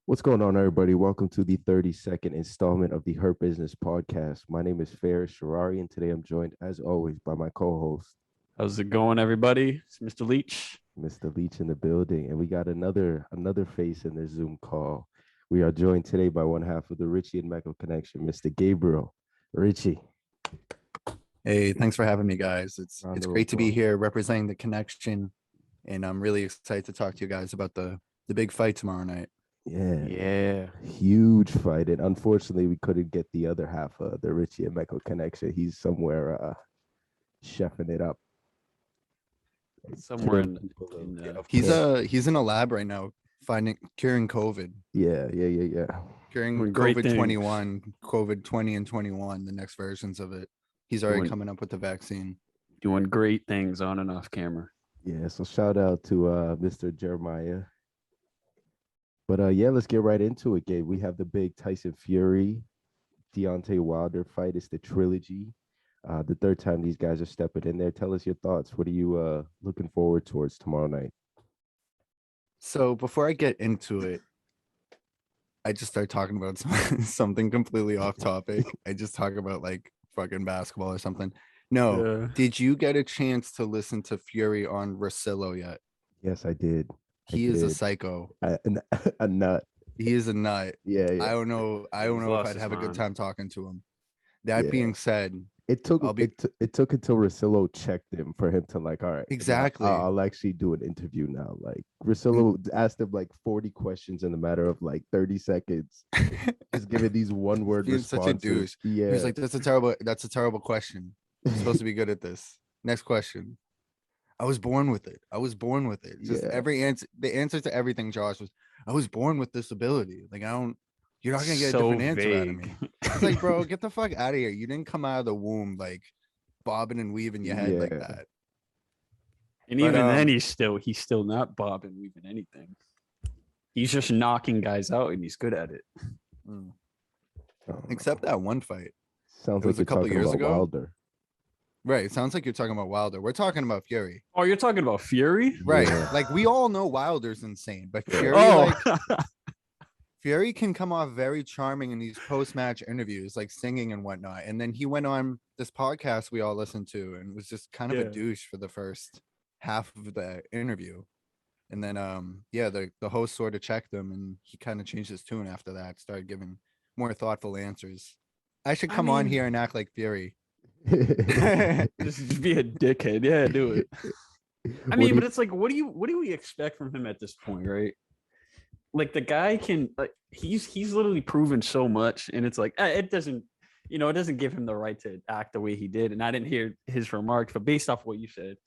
What's going on, everybody? Welcome to the 32nd installment of the Hurt Business Podcast. My name is Faris Sharari, and today I'm joined, as always, by my co-host, How's it going, everybody? It's Mr. Leach. Mr. Leach in the building, and we got another face in the Zoom call. We are joined today by one half of the Richi and Meko Connection, Mr. Gabriel Richi. Hey, thanks for having me, guys. It's Round of great to be applause. here representing the connection, and I'm really excited to talk to you guys about the big fight tomorrow night. Yeah, huge fight, and unfortunately, we couldn't get the other half of the Richi and Meko Connection. He's somewhere chefing it up. Somewhere Killing people, though. He's in a lab right now curing COVID, Yeah. curing Doing great COVID 21, COVID 20 and 21, the next versions of it. He's already Doing- coming up with the vaccine. Doing great things on and off camera. Yeah, so shout out to Mr. Jeremiah. But yeah, let's get right into it, Gabe. We have the big Tyson Fury, Deontay Wilder fight. It's the trilogy. The third time these guys are stepping in there. Tell us your thoughts. What are you looking forward towards tomorrow night? So before I get into it, I just start talking about something completely off topic. I just talk about like fucking basketball or something. No, Yeah. did you get a chance to listen to Fury on Rosillo yet? Yes, I did. He is a did. psycho. A nut. He is a nut. Yeah. I don't know. I don't He's know if lost I'd his have a good mind. time talking to him. That Yeah. being said, It took I'll be- it took until Rosillo checked him for him to like, all right, Exactly. I'll actually do an interview now. Like Rosillo asked him like 40 questions in a matter of like 30 seconds. Just giving these one word Being responses. such a douche. Yeah. He's like, that's a terrible question. I'm supposed to be good at this. Next question. I was born with it. Just Yeah. every answer, the answer to everything, Josh, was, I was born with this ability. Like, you're not gonna get a So different answer out of me. vague. It's like, bro, get the fuck out of here. You didn't come out of the womb like bobbing and weaving your head like Yeah. that. And But, even then, he's still not bobbing, weaving anything. He's just knocking guys out, and he's good at it. Mm. Oh, Except that one fight. sounds it like was a you're couple talking years about ago. Wilder. Right. It sounds like you're talking about Wilder. We're talking about Fury. Oh, you're talking about Fury? Right. Yeah. Like we all know Wilder's insane, but Fury, Oh, Fury can come off very charming in these post-match interviews, like singing and whatnot. And then he went on this podcast we all listened to and was just kind of Yeah. a douche for the first half of the interview. And then the host sort of checked him and he kind of changed his tune after that, started giving more thoughtful answers. I should I come on mean- here and act like Fury. just be a dickhead. Yeah, do it. I mean, but it's like, what do we expect from him at this point, right? Like the guy can, like, he's literally proven so much, and it's like it doesn't give him the right to act the way he did. And I didn't hear his remarks, but based off what you said,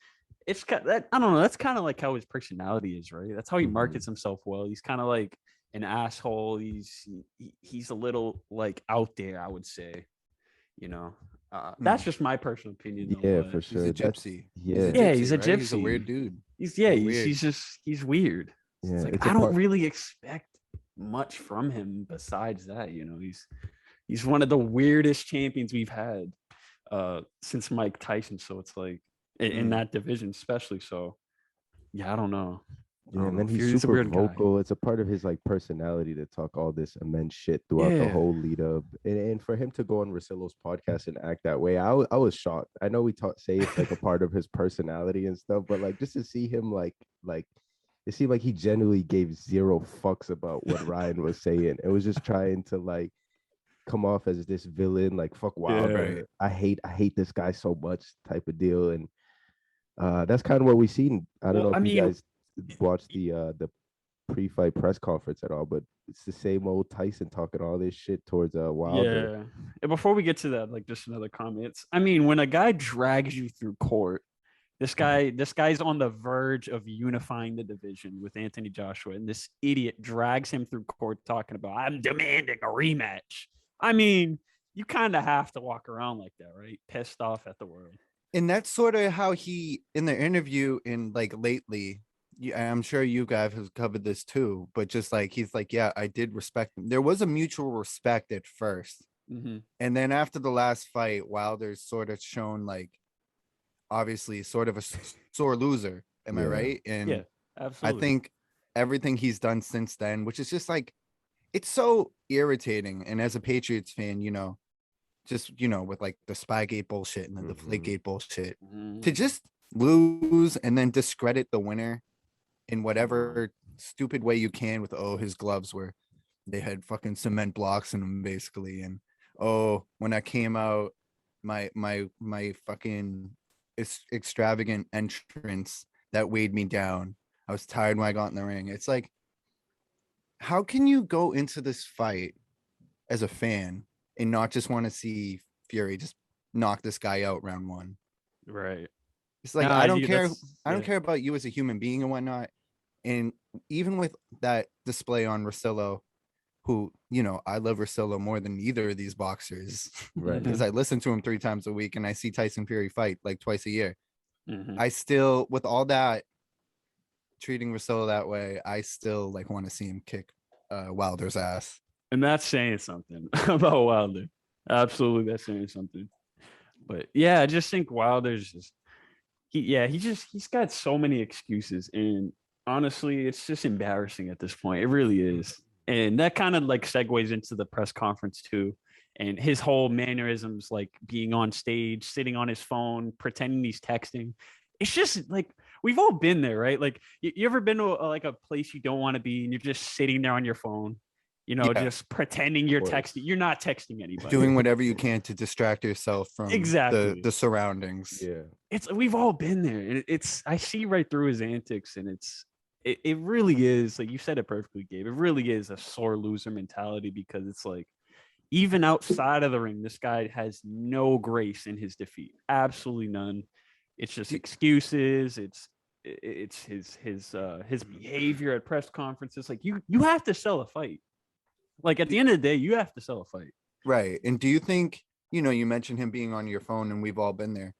it's kind that I don't know. That's kind of like how his personality is, right? That's how he Mhm. markets himself well. He's kind of like an asshole. He's a little like out there, I would say. You know, that's just my personal opinion. Though, Yeah, but for He's sure. a That's- gypsy. yeah. He's a right? He's a gypsy. weird dude. He's weird. he's weird. Yeah, It's like it's a I don't part- really expect much from him besides that. He's one of the weirdest champions we've had since Mike Tyson. So it's like in that division, especially. So yeah, I don't know. Yeah, and then he's Fury's a super weird guy. vocal. It's a part of his like personality to talk all this immense shit throughout the Yeah. whole lead up, and for him to go on Rosillo's podcast and act that way, I was shocked. I know we say it's like a part of his personality and stuff, but like just to see him like it seemed like he genuinely gave zero fucks about what Ryan was saying. It was just trying to like come off as this villain, like fuck Wilder. I hate this guy so much type of deal, and that's kind of what we've seen. I don't Well, know if I you mean- guys watched the pre-fight press conference at all, but it's the same old Tyson talking all this shit towards Wilder. Yeah. And before we get to that, like just another comment. I mean, when a guy drags you through court, this guy's on the verge of unifying the division with Anthony Joshua, and this idiot drags him through court talking about I'm demanding a rematch. I mean, you kind of have to walk around like that, right? Pissed off at the world. And that's sort of how he in the interview in like lately. Yeah, I'm sure you guys have covered this too, but just like he's like, yeah, I did respect him. There was a mutual respect at first, Mm-hmm. and then after the last fight, Wilder's sort of shown like, obviously, sort of a sore loser. Am I Yeah. right? And Yeah, I absolutely. think everything he's done since then, which is just like, it's so irritating. And as a Patriots fan, just with like the Spygate bullshit and the Deflategate bullshit, to just lose and then discredit the winner in whatever stupid way you can with his gloves they had fucking cement blocks in them basically, and when I came out, my fucking extravagant entrance that weighed me down. I was tired when I got in the ring. It's like, how can you go into this fight as a fan and not just want to see Fury just knock this guy out round one? Right. It's like, I don't care. I don't care about you as a human being and whatnot. And even with that display on Russillo, who, I love Russillo more than either of these boxers, Right? Because I listen to him 3 times a week and I see Tyson Fury fight like twice a year. Mm-hmm. I still, with all that, treating Russillo that way, I still like want to see him kick Wilder's ass. And that's saying something about Wilder. Absolutely, that's saying something. But yeah, I just think Wilder's just he's got so many excuses, and honestly, it's just embarrassing at this point. It really is. And that kind of like segues into the press conference too. And his whole mannerisms, like being on stage, sitting on his phone, pretending he's texting. It's just like, we've all been there, right? Like, you ever been to like a place you don't want to be and you're just sitting there on your phone, just pretending you're texting. You're not texting anybody. Doing whatever you can to distract yourself from exactly the surroundings. Yeah. We've all been there. And I see right through his antics, and it really is, like you said it perfectly, Gabe. It really is a sore loser mentality, because it's like, even outside of the ring, this guy has no grace in his defeat. Absolutely none. It's just excuses. It's his behavior at press conferences. Like, you have to sell a fight. Like, at the end of the day, you have to sell a fight. Right. And do you think, you mentioned him being on your phone, and we've all been there.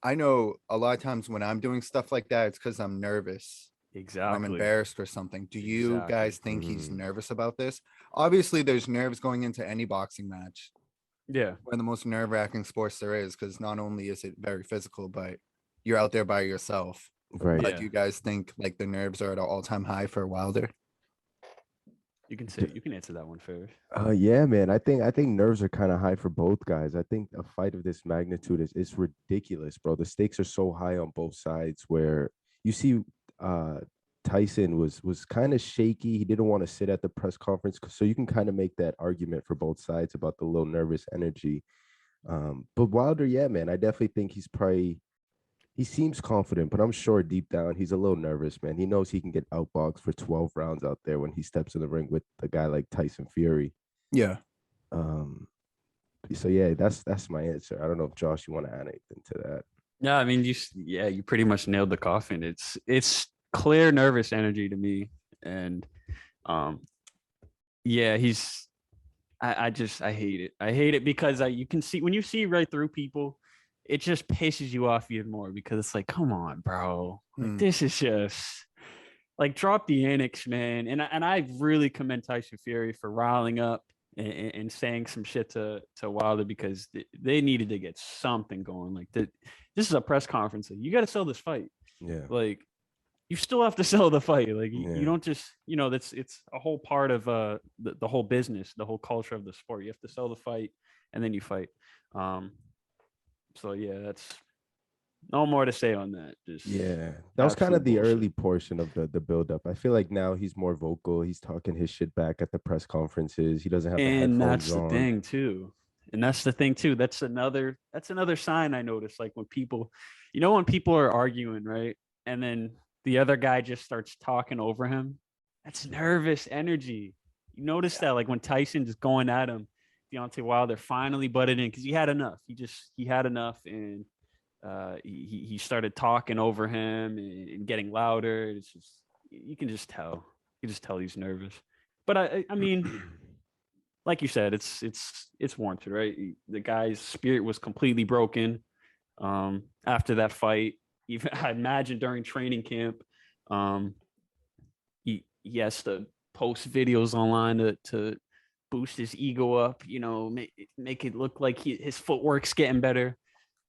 I know a lot of times when I'm doing stuff like that, it's because I'm nervous. Exactly. I'm embarrassed or something. Do you guys think he's nervous about this? Obviously, there's nerves going into any boxing match. Yeah. One of the most nerve-wracking sports there is, because not only is it very physical, but you're out there by yourself. Right. But do you guys think like the nerves are at an all-time high for Wilder? You can answer that one first. Yeah, man. I think nerves are kind of high for both guys. I think a fight of this magnitude is ridiculous, bro. The stakes are so high on both sides, where you see Tyson was kind of shaky. He didn't want to sit at the press conference, so you can kind of make that argument for both sides about the little nervous energy. But Wilder, yeah, man, I definitely think he seems confident, but I'm sure deep down he's a little nervous, man. He knows he can get outboxed for 12 rounds out there when he steps in the ring with a guy like Tyson Fury. Yeah. So yeah, that's my answer. I don't know if Josh, you want to add anything to that. No, I mean, you pretty much nailed the coffin. It's clear nervous energy to me, and yeah, I hate it. I hate it because you can see, when you see right through people, it just pisses you off even more, because it's like, come on, bro, like, this is just like, drop the annex, man. And I really commend Tyson Fury for riling up and saying some shit to Wilder, because they needed to get something going. Like, this is a press conference. Like, you got to sell this fight. Yeah. Like, you still have to sell the fight. Like, you don't just, it's a whole part of the whole business, the whole culture of the sport. You have to sell the fight, and then you fight. So yeah, that's no more to say on that. That was kind of the early portion of the build up. I feel like now he's more vocal. He's talking his shit back at the press conferences. He doesn't have and the that's on. the thing too. And that's the thing too. That's another sign I noticed. Like, when people are arguing, right, and then the other guy just starts talking over him, that's nervous energy. You notice that, like, when Tyson just going at him, Deontay Wilder finally butted in, because he had enough. He had enough, and he started talking over him and getting louder. It's just, you can just tell. You can just tell he's nervous. But I mean, like you said, it's warranted, right? The guy's spirit was completely broken after that fight. Even, I imagine, during training camp, he has to post videos online to boost his ego up, make it look like his footwork's getting better.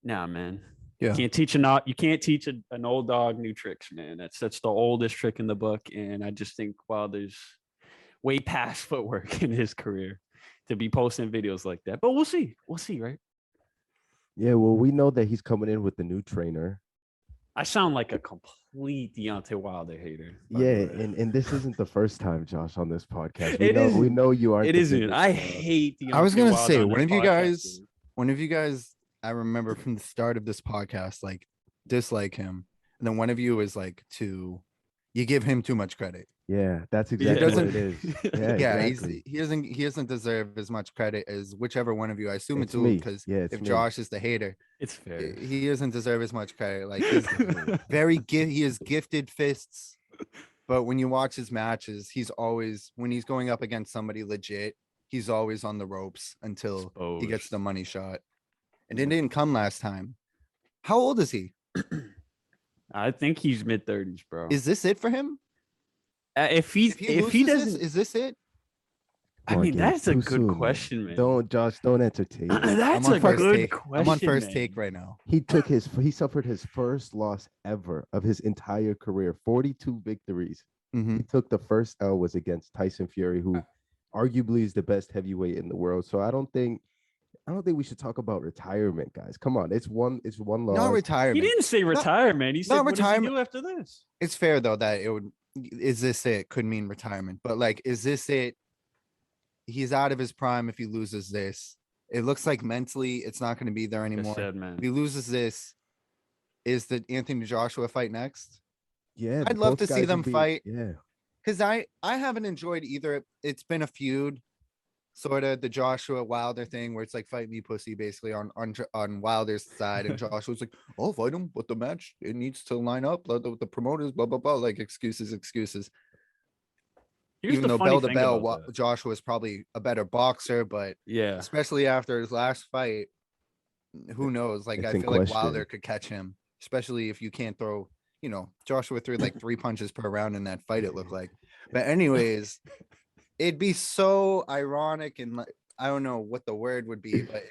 Nah, man. Yeah. You can't teach an old dog new tricks, man. That's the oldest trick in the book. And I just think Wilder's way past footwork in his career to be posting videos like that. But we'll see. We'll see, right? Yeah, well, we know that he's coming in with the new trainer. I sound like a complete Deontay Wilder hater. Yeah, and this isn't the first time, Josh, on this podcast. We Isn't. know you aren't. It isn't. I hate Deontay I was gonna Wilder say on one this of you podcast, guys, dude. one of you guys, I remember from the start of this podcast, like dislike him, and then one of you is like you give him too much credit. Yeah, that's exactly what it is. Yeah, Yeah, exactly. he doesn't deserve as much credit as whichever one of you. I assume it's me. because It's if me. Josh is the hater, It's fair. he doesn't deserve as much credit. Like he's he has gifted fists, but when you watch his matches, he's always when he's going up against somebody legit, he's always on the ropes until he gets the money shot. And it didn't come last time. How old is he? I think he's mid-30s, bro. Is this it for him? If he loses doesn't, is this it? I mean, that's a Too good soon, question, man. Don't entertain it. That's I'm a on first good take. question. I'm on first man. take right now. He suffered his first loss ever of his entire career, 42 victories. Mhm. He took the first L was against Tyson Fury, who arguably is the best heavyweight in the world. So I don't think we should talk about retirement, guys. Come on, it's one loss. Not retirement. He didn't say retirement. He said, not "What does he retirement. do after this?" It's fair though that it would. Is this it? Could mean retirement, but like, is this it? He's out of his prime if he loses this. It looks like mentally it's not going to be there Like I anymore. said, man. If he loses this, is the Anthony Joshua fight next? Yeah, I'd love both to see guys them would be- fight. Yeah, Because I haven't enjoyed either. It's been a feud, sort of the Joshua Wilder thing where it's like fight me pussy basically on Wilder's side, and Joshua's like, I'll fight him, but the match it needs to line up. The promoters, blah blah blah, like excuses. Here's Even the though funny bell to thing bell, about that. Joshua is probably a better boxer, but Yeah, especially after his last fight, who knows? Like It's I in feel like question. Wilder could catch him, especially if you can't throw. You know, Joshua threw like 3 punches per round in that fight. It looked like, but anyways, it'd be so ironic and like I don't know what the word would be, but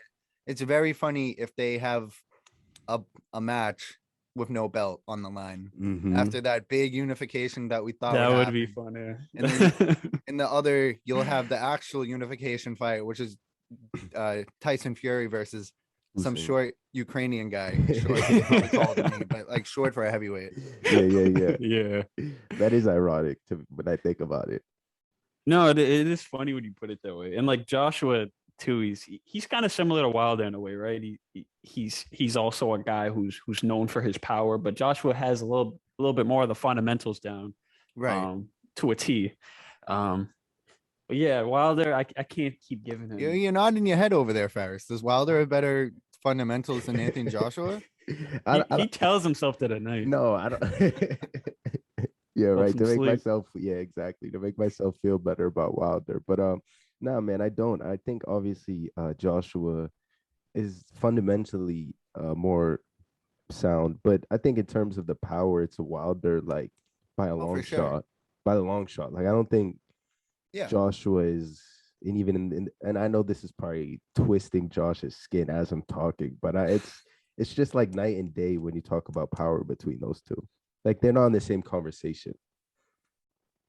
it's very funny if they have a match with no belt on the line Mhm. after that big unification that we thought that would happen. be funny. And then in the other, you'll have the actual unification fight, which is Tyson Fury versus some Usyk. short Ukrainian guy. Short, he's probably taller than me, but like short for a heavyweight. Yeah. yeah. That is ironic when I think about it. No, it is funny when you put it that way. And like Joshua too, he's kind of similar to Wilder in a way, right? He's also a guy who's known for his power, but Joshua has a little bit more of the fundamentals down, Right. to a T. But yeah, Wilder, I can't keep giving him. You're nodding your head over there, Ferris. Does Wilder have better fundamentals than Anthony Joshua? He tells himself that at night. No, I don't. Yeah, right. To some make sleep. myself, yeah, exactly. To make myself feel better about Wilder. But nah, man, I don't. I think obviously Joshua is fundamentally more sound, but I think in terms of the power, it's a Wilder like by a long for sure. shot. By the long shot. Like I don't think Yeah. Joshua is, and even and I know this is probably twisting Josh's skin as I'm talking, but it's just like night and day when you talk about power between those two. Like they're not in the same conversation.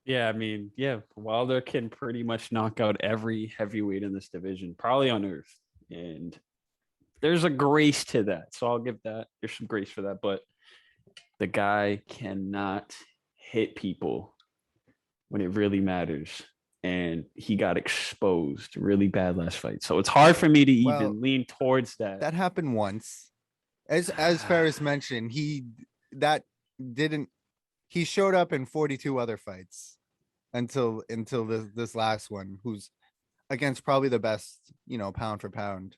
Yeah, I mean, yeah, Wilder can pretty much knock out every heavyweight in this division, probably on earth. And there's a grace to that. So I'll give that. There's some grace for that. But the guy cannot hit people when it really matters. And he got exposed really bad last fight. So it's hard for me to even lean towards that. That happened once. As Ferris mentioned, he showed up in 42 other fights until this last one, who's against probably the best, pound for pound.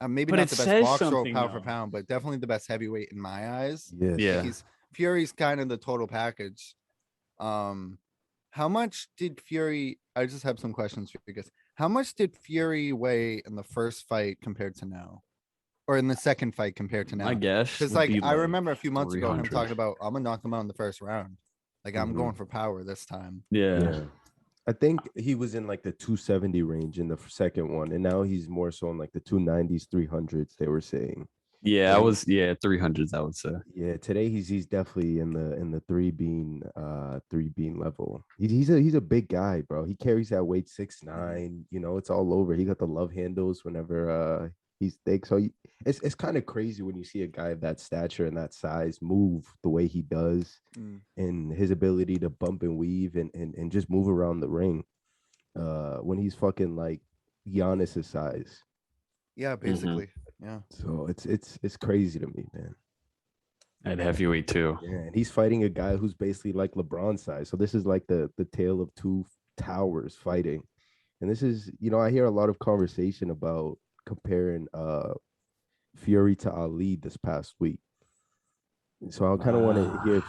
Maybe But not it the best says boxer something, pound for though. pound, but definitely the best heavyweight in my eyes. Yes. Yeah. Fury's kind of the total package. How much did Fury? I just have some questions for you guys. How much did Fury weigh in the first fight compared to now, or in the second fight compared to now? I guess. Because would be I remember a few months ago him 300. talking about I'm gonna knock him out in the first round. Like I'm Mhm. going for power this time. Yeah. I think he was in like the 270 range in the second one, and now he's more so in like the 290s, 300s. They were saying. Yeah, I was 300s, I would say. Yeah, today he's definitely in the three bean level. He's a big guy, bro. He carries that weight 6'9". You know, it's all over. He got the love handles whenever he's thick. So it's kind of crazy when you see a guy of that stature and that size move the way he does, and his ability to bump and weave and just move around the ring. When he's fucking like Giannis's size. Yeah, basically. Yeah. So it's crazy to me, man. At heavyweight too. Yeah, and he's fighting a guy who's basically like LeBron size. So this is like the tale of two towers fighting. And this is, I hear a lot of conversation about comparing Fury to Ali this past week. So I kind of want to hear if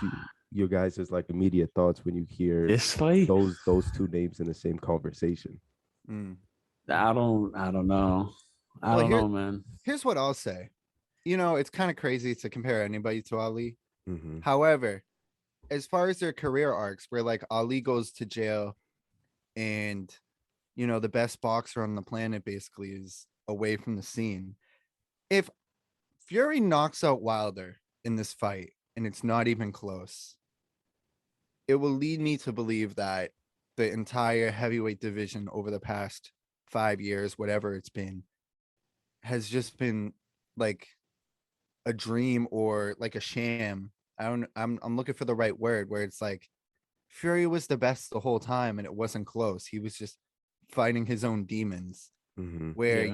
your guys' like immediate thoughts when you hear this fight, those two names in the same conversation. I don't know. I don't know, man. Here's what I'll say. It's kind of crazy to compare anybody to Ali. However, as far as their career arcs, where like Ali goes to jail and, the best boxer on the planet basically is away from the scene. If Fury knocks out Wilder in this fight and it's not even close, it will lead me to believe that the entire heavyweight division over the past 5 years, whatever it's been, has just been like a dream or like a sham. I'm looking for the right word, where it's like Fury was the best the whole time and it wasn't close. He was just fighting his own demons. Where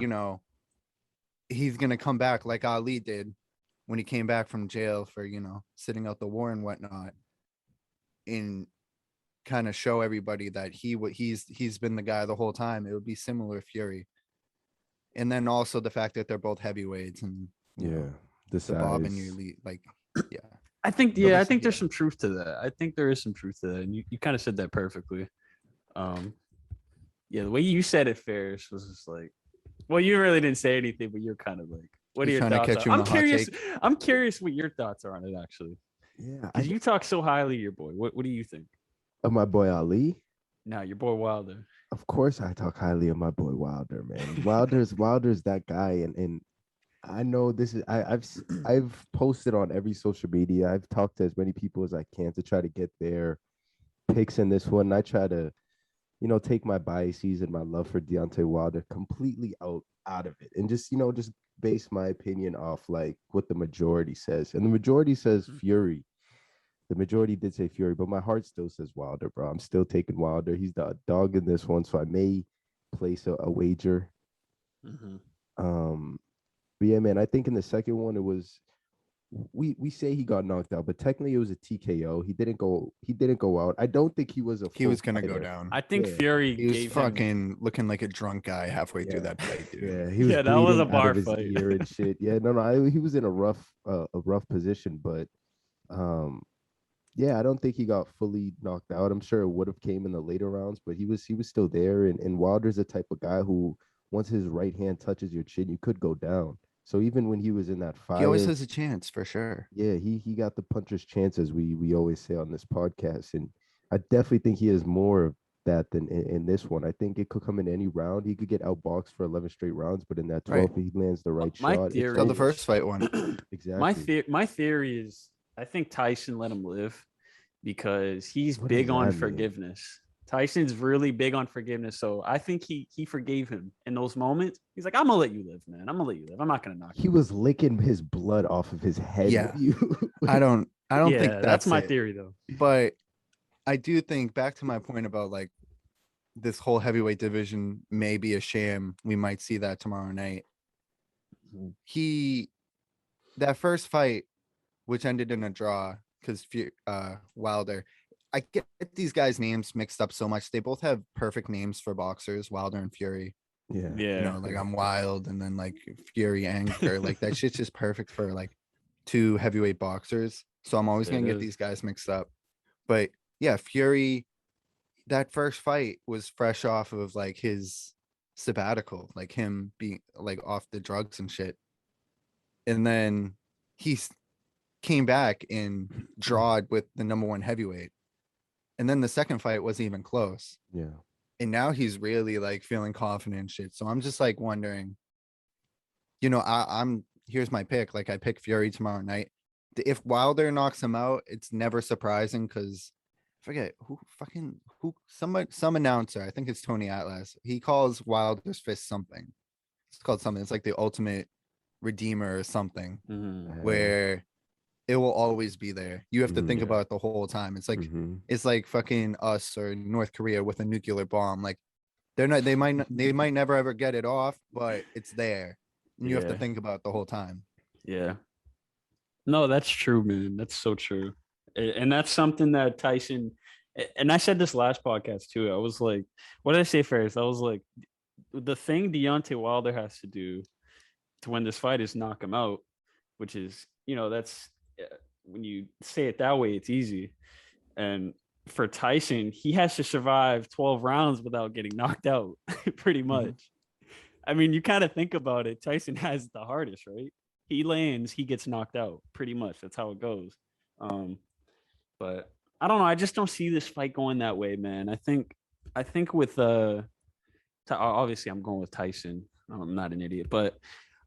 he's gonna come back like Ali did when he came back from jail for sitting out the war and whatnot, and kind of show everybody that he's been the guy the whole time. It would be similar Fury. And then also the fact that they're both heavyweights and the Bob and you elite, like I think there's some truth to that. I think there is some truth to that, and you kind of said that perfectly. The way you said it, Ferris, was just like, well, you really didn't say anything, but you're kind of like, what are your thoughts? I'm curious what your thoughts are on it, actually. Yeah, because you talk so highly of your boy. What do you think of my boy Ali? No, your boy Wilder. Of course, I talk highly of my boy Wilder, man. Wilder's that guy, and I know this is I've posted on every social media. I've talked to as many people as I can to try to get their picks in this one. I try to, take my biases and my love for Deontay Wilder completely out of it, and just just base my opinion off like what the majority says. And the majority says Fury. The majority did say Fury, but my heart still says Wilder, bro. I'm still taking Wilder. He's the dog in this one, so I may place a wager. But yeah, man, I think in the second one it was we say he got knocked out, but technically it was a TKO. He didn't go out. I don't think he was he was gonna go down. I think Fury he was fucking looking like a drunk guy halfway through that fight, dude. Yeah, he was that was a bar fight. Ear and shit. Yeah, no, he was in a rough position, but I don't think he got fully knocked out. I'm sure it would have came in the later rounds, but he was still there. And Wilder's the type of guy who, once his right hand touches your chin, you could go down. So even when he was in that fight, he always has a chance for sure. Yeah, he got the puncher's chance, as we always say on this podcast. And I definitely think he has more of that than in this one. I think it could come in any round. He could get outboxed for 11 straight rounds, but in that 12th, he lands the right shot. So the first fight won. Exactly. My theory is I think Tyson let him live because he's big on forgiveness. Tyson's really big on forgiveness. So I think he forgave him in those moments. He's like, I'm gonna let you live, man. I'm gonna let you live. I'm not gonna knock you. He was licking his blood off of his head. Yeah. I don't think that's my theory though. But I do think, back to my point about like this whole heavyweight division may be a sham. We might see that tomorrow night. That first fight, which ended in a draw, because Wilder, I get these guys' names mixed up so much. They both have perfect names for boxers, Wilder and Fury. Yeah. Like I'm Wild, and then like Fury Anchor. Like that shit's just perfect for like two heavyweight boxers. So I'm always gonna get these guys mixed up. But yeah, Fury, that first fight was fresh off of like his sabbatical, like him being like off the drugs and shit. And then he came back and drawed with the number one heavyweight. And then the second fight wasn't even close. Yeah. And now he's really like feeling confident and shit. So I'm just like wondering, I'm here's my pick. Like I pick Fury tomorrow night. If Wilder knocks him out, it's never surprising because forget some announcer. I think it's Tony Atlas. He calls Wilder's fist something. It's called something. It's like the ultimate redeemer or something, where it will always be there. You have to think about it the whole time. It's like it's like fucking us or North Korea with a nuclear bomb. Like they might never ever get it off, but it's there. And you have to think about it the whole time. Yeah. No, that's true, man. That's so true. And that's something that Tyson, and I said this last podcast too. I was like, what did I say first? I was like, the thing Deontay Wilder has to do to win this fight is knock him out, which is, that's when you say it that way, it's easy. And for Tyson, he has to survive 12 rounds without getting knocked out, pretty much. I mean, you kind of think about it. Tyson has the hardest, right? He lands, he gets knocked out, pretty much. That's how it goes. But I don't know. I just don't see this fight going that way, man. I think with obviously I'm going with Tyson. I'm not an idiot, but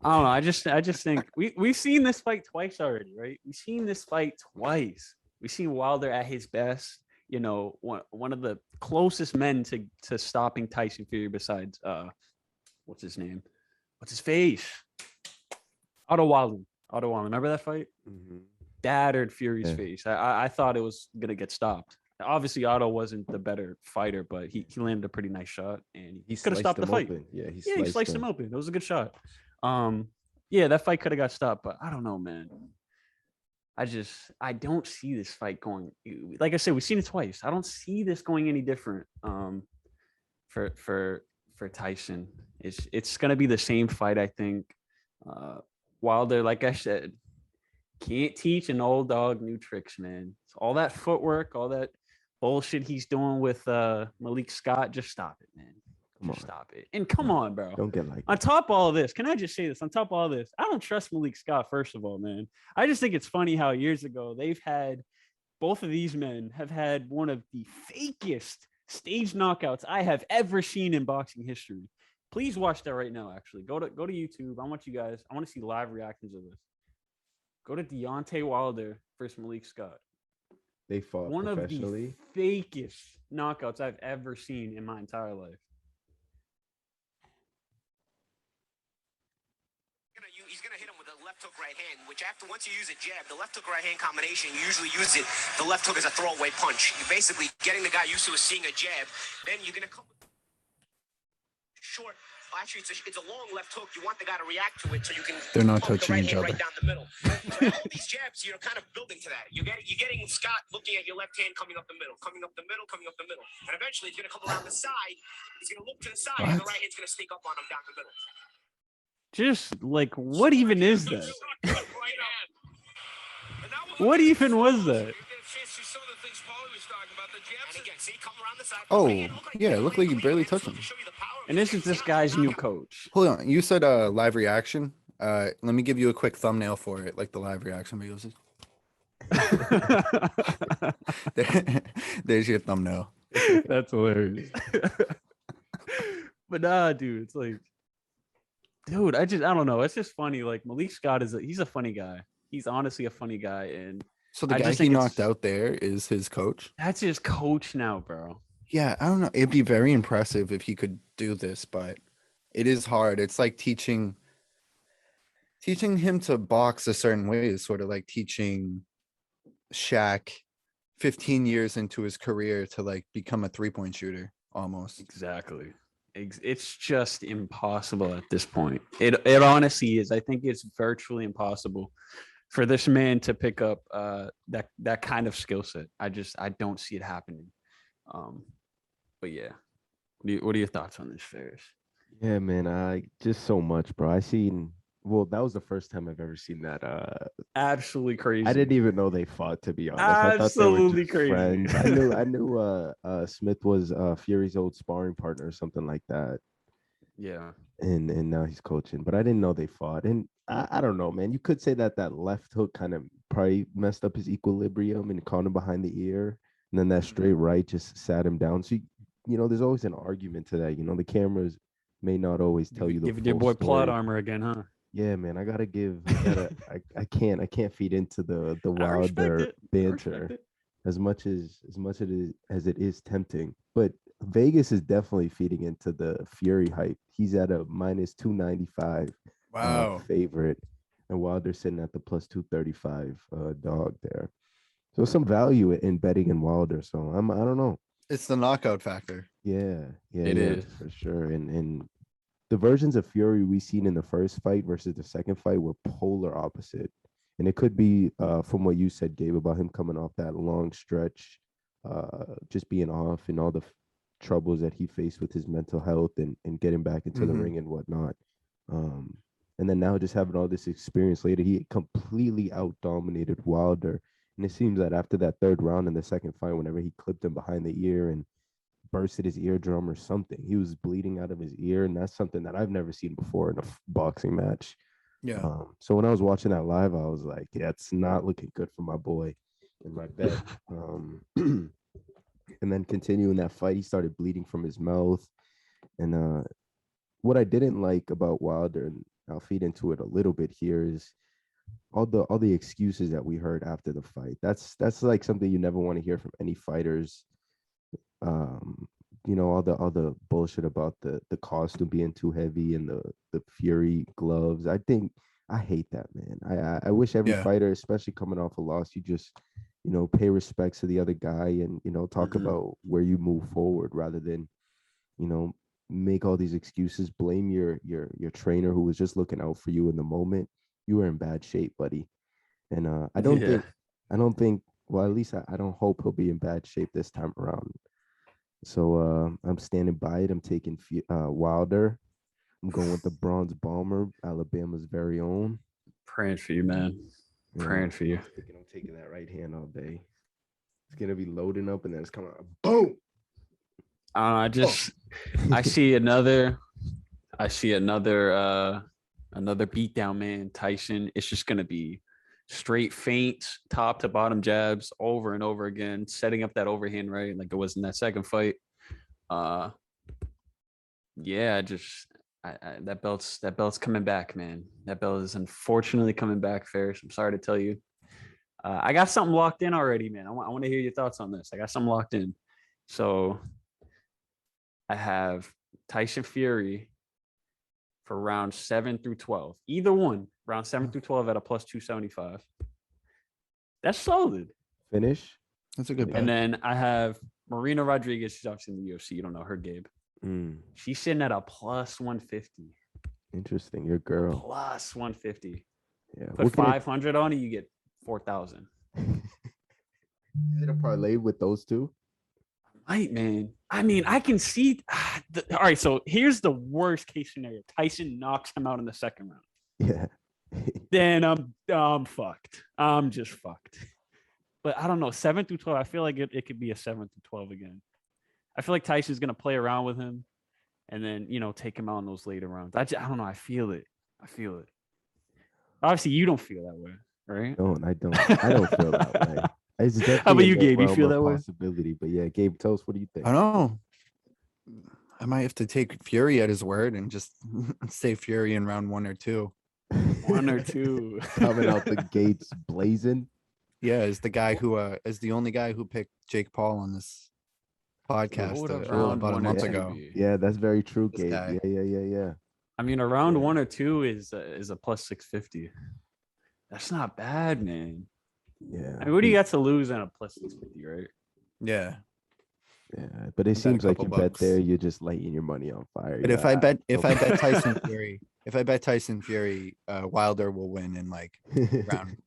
I don't know. I just think we've seen this fight twice already, right? We've seen this fight twice. We've seen Wilder at his best. One of the closest men to stopping Tyson Fury besides what's his name? What's his face? Otto Wallin. Remember that fight? Battered Fury's face. I thought it was gonna get stopped. Obviously, Otto wasn't the better fighter, but he landed a pretty nice shot and he could have stopped the fight. Open. Yeah, he sliced him open. It was a good shot. That fight could have got stopped, but I don't know, man. I don't see this fight going. Like I said, we've seen it twice. I don't see this going any different. For Tyson, it's gonna be the same fight. I think. Wilder, like I said, can't teach an old dog new tricks, man. It's all that footwork, all that bullshit he's doing with Malik Scott. Just stop it, man. Stop it. And come on, bro. Don't get like on top of all of this. Can I just say this? On top of all this, I don't trust Malik Scott, first of all, man. I just think it's funny how years ago both of these men have had one of the fakest stage knockouts I have ever seen in boxing history. Please watch that right now, actually. Go to YouTube. I want to see live reactions of this. Go to Deontay Wilder versus Malik Scott. They fought one professionally. Of the fakest knockouts I've ever seen in my entire life. He's going to hit him with a left hook right hand, which once you use a jab, the left hook right hand combination, you usually use the left hook as a throwaway punch. You're basically getting the guy used to seeing a jab. Then you're going to come short. Actually, it's a long left hook. You want the guy to react to it so you can. They're not touching each other. Right down the middle. So all these jabs, you're kind of building to that. You're getting Scott looking at your left hand coming up the middle. And eventually he's going to come around the side. He's going to look to the side, and the right hand's going to sneak up on him down the middle. Just like, what even is that? What even was that? Oh, yeah, it looked like you barely touched him. And this is this guy's new coach. Hold on, you said live reaction. Let me give you a quick thumbnail for it, like the live reaction videos. There's your thumbnail. That's hilarious. But nah, dude, it's like, dude, I don't know. It's just funny. Like Malik Scott he's a funny guy. He's honestly a funny guy. And so the guy he knocked out there is his coach? That's his coach now, bro. Yeah, I don't know. It'd be very impressive if he could do this, but it is hard. It's like teaching him to box a certain way is sort of like teaching Shaq 15 years into his career to like become a 3-point shooter almost. Exactly. It's just impossible at this point. It honestly is. I think it's virtually impossible for this man to pick up that kind of skill set. I don't see it happening. But yeah, what are your thoughts on this, Ferris? Yeah, man, I just so much, bro. That was the first time I've ever seen that. Absolutely crazy. I didn't even know they fought, to be honest. Absolutely crazy. Friends. I knew Smith was Fury's old sparring partner or something like that. Yeah. And now he's coaching, but I didn't know they fought. And I don't know, man. You could say that left hook kind of probably messed up his equilibrium and caught him behind the ear. And then that straight right just sat him down. So, there's always an argument to that. The cameras may not always tell you the Give your boy plot armor again, huh? Yeah, man, I gotta give. I can't feed into the I respect Wilder it. I banter respect it. as it is tempting. But Vegas is definitely feeding into the Fury hype. He's at a minus 295 Wow. favorite, and Wilder's sitting at the plus 235 dog there. So some value in betting in Wilder. So I don't know. It's the knockout factor. Yeah, It is. for sure. And the versions of Fury we seen in the first fight versus the second fight were polar opposite. And it could be from what you said, Gabe, about him coming off that long stretch, just being off and all the troubles that he faced with his mental health and getting back into the ring and whatnot. Um, and then now just having all this experience later, he completely out dominated Wilder. And it seems that after that third round in the second fight, whenever he clipped him behind the ear and bursted his eardrum or something. He was bleeding out of his ear, and that's something that I've never seen before in a boxing match. Yeah. So when I was watching that live, I was like, yeah, it's not looking good for my boy in my bet. And then continuing that fight, he started bleeding from his mouth. And what I didn't like about Wilder, and I'll feed into it a little bit here, is all the excuses that we heard after the fight. That's like something you never want to hear from any fighters. All the bullshit about the costume being too heavy and the Fury gloves. I hate that, man. I wish every fighter, especially coming off a loss, you just pay respects to the other guy and talk about where you move forward rather than make all these excuses, blame your trainer who was just looking out for you in the moment. You were in bad shape, buddy. And I don't think well, at least I don't hope he'll be in bad shape this time around. So I'm standing by it. I'm taking Wilder. I'm going with the Bronze Bomber, Alabama's very own. Praying for you, man. Praying for you. I'm taking that right hand all day. It's gonna be loading up and then it's coming out. Boom. I see another beatdown, man. Tyson. It's just gonna be straight feints, top to bottom jabs over and over again, setting up that overhand, right? Like it was in that second fight. That belt's coming back, man. That belt is unfortunately coming back, Ferris. I'm sorry to tell you. I got something locked in already, man. I want to hear your thoughts on this. I got something locked in. So I have Tyson Fury for round 7 through 12. Either one, round 7 through 12 at a plus 275. That's solid. Finish. That's a good bet. And then I have Marina Rodriguez. She's obviously in the UFC. You don't know her, Gabe. She's sitting at a plus 150. Interesting. Your girl. Plus 150. Yeah. Put 500 on it, you get 4,000. Is it a parlay with those two? Right, man. I mean, I can see. All right, so here's the worst case scenario. Tyson knocks him out in the second round. Yeah. Then I'm fucked. I'm just fucked. But I don't know. 7 through 12. I feel like it could be a 7 through 12 again. I feel like Tyson's gonna play around with him, and then take him out in those later rounds. I don't know. I feel it. Obviously, you don't feel that way, right? No, I don't. I don't feel that way. How about you, Gabe? You feel that way? Possibility, but yeah, Gabe, tell us, what do you think? I don't know. I might have to take Fury at his word and just say Fury in round 1 or 2. 1 or 2 coming out the gates blazing. Yeah, is the only guy who picked Jake Paul on this podcast about a month ago. Yeah, that's very true, Gabe. Yeah. I mean, around 1 or 2 is a plus 650. That's not bad, man. Yeah. I mean, what do you got to lose on a plus 650, right? Yeah. Yeah, but it seems like you bet there, you're just lighting your money on fire. But if I bet Tyson Fury, Wilder will win in like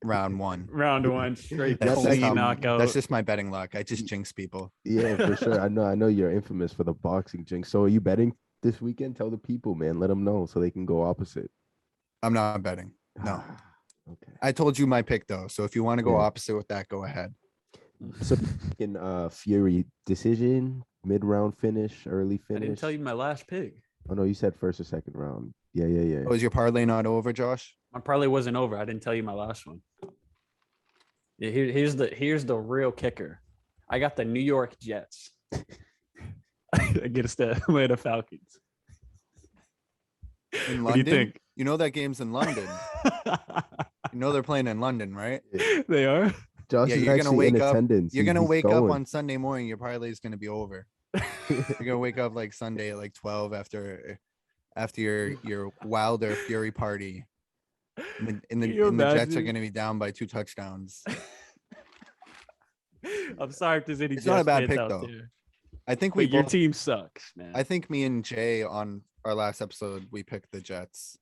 round 1. Round 1 straight. That's knockout. That's just my betting luck. I just jinx people. Yeah, for sure. I know you're infamous for the boxing jinx. So are you betting this weekend? Tell the people, man. Let them know so they can go opposite. I'm not betting. No. Okay. I told you my pick though. So if you want to go opposite with that, go ahead. So in Fury decision, mid-round finish, early finish. I didn't tell you my last pick. Oh no, you said first or second round. Yeah. Oh, is your parlay not over, Josh? My parlay wasn't over. I didn't tell you my last one. Yeah, here's the real kicker. I got the New York Jets against the Atlanta Falcons. In London? What do you think? You know that game's in London. You know they're playing in London, right? They are. Josh Yeah, is you're gonna actually in wake up. attendance. You're gonna He's wake up going. on Sunday morning. Your parlay is gonna be over. You're gonna wake up like Sunday at like 12 after your Wilder Fury party. And the Jets are gonna be down by 2 touchdowns. I'm sorry if there's any It's Jets not a bad fans pick out though. there. I think But your team sucks, man. I think me and Jay on our last episode we picked the Jets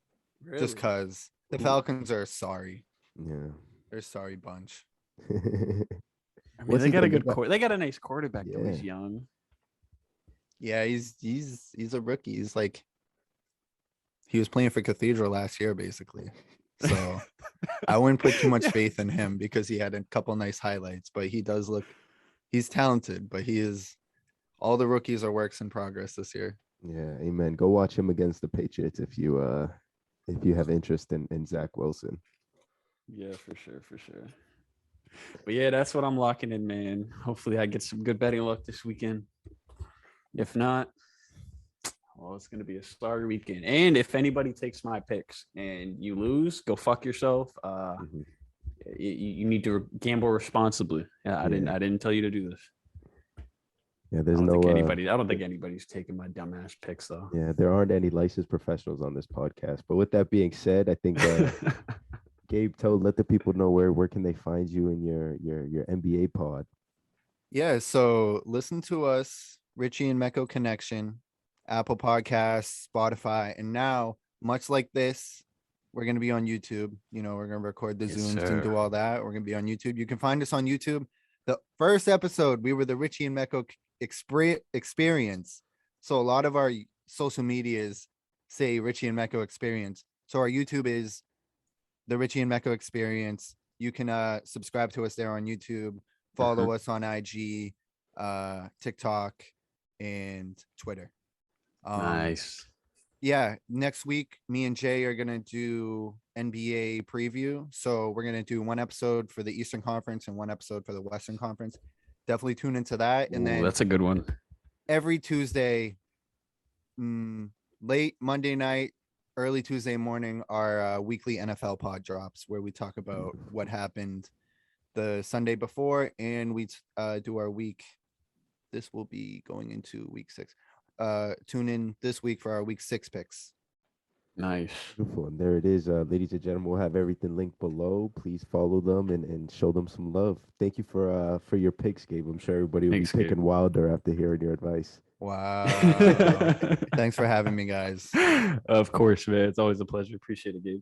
just because the Falcons are sorry. Yeah. They're a sorry bunch. I mean, What's they he got a think good about- they got a nice quarterback though. Yeah. He's young. Yeah, he's a rookie. He's like he was playing for Cathedral last year, basically. So I wouldn't put too much faith in him because he had a couple nice highlights, but he's talented, but all the rookies are works in progress this year. Yeah, amen. Go watch him against the Patriots if you have interest in Zach Wilson. Yeah, for sure. But yeah, that's what I'm locking in, man. Hopefully I get some good betting luck this weekend. If not, well, it's gonna be a sorry weekend. And if anybody takes my picks and you lose, go fuck yourself. You need to gamble responsibly. Yeah, I didn't tell you to do this. Yeah, I there's don't think anybody's taking my dumbass picks though. Yeah, there aren't any licensed professionals on this podcast. But with that being said, I think Gabe told let the people know where can they find you in your NBA pod. Yeah, so listen to us, Richi and Meko Connection, Apple Podcasts, Spotify, and now, much like this, we're going to be on YouTube. You know, we're going to record the Zooms and do all that. We're going to be on YouTube. You can find us on YouTube. The first episode, we were the Richi and Meko Experience. So a lot of our social medias say Richi and Meko Experience. So our YouTube is the Richi and Meko Experience. You can subscribe to us there on YouTube. Follow us on IG, TikTok, and Twitter. Nice. Yeah, next week, me and Jay are going to do NBA preview. So we're going to do one episode for the Eastern Conference and one episode for the Western Conference. Definitely tune into that. And then that's a good one. Every Tuesday, late Monday night, early Tuesday morning, our weekly NFL pod drops where we talk about what happened the Sunday before, and we do our week. This will be going into week 6. Tune in this week for our week 6 picks. Nice. Beautiful. And there it is. Ladies and gentlemen, we'll have everything linked below. Please follow them and show them some love. Thank you for your picks, Gabe. I'm sure everybody will be picking Wilder after hearing your advice. Wow. Thanks for having me, guys. Of course, man. It's always a pleasure. Appreciate it, Gabe.